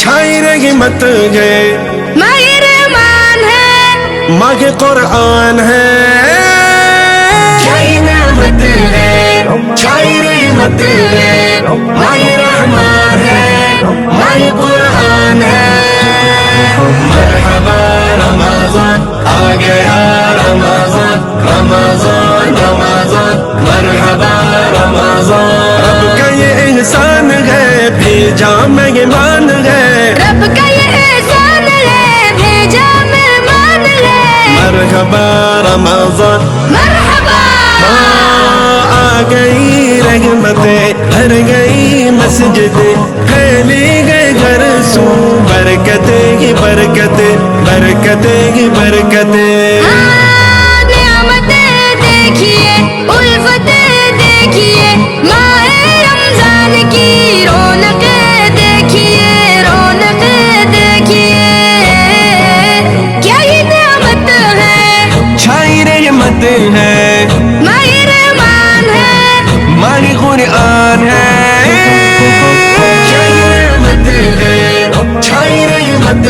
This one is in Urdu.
چھائی رحمت ہے، ماہ رحمان ہے، ماہ قرآن ہے، چھائی نعمت ہے، چھائی رحمت ہے، ماہ رحمان ہے، ماہ قرآن ہے۔ مرحبا رمضان آ گیا، رمضان رمضان رمضان، مرحبا رمضان۔ رب کا یہ احسان ہے، بھیجا مہمان ہے، رب کا یہ احسان ہے، بھیجا مہمان ہے۔ مرحبا رمضان، مرحبا آ گئی رحمتیں، بھر گئی مسجدیں، پھیلی گئے گھر سو برکتیں ہی برکتیں، برکتیں ہی برکتیں۔ نعمتیں دیکھیے، الفتیں دیکھیے، ماہ رمضان کی رونقیں دیکھیے، رونقیں دیکھیے۔ کیا یہ نعمت ہے، چھائی رحمت ہے، ماہ رحمان ہے، ماہ قرآن ہے، چھائی رحمت ہے، چھائی رحمت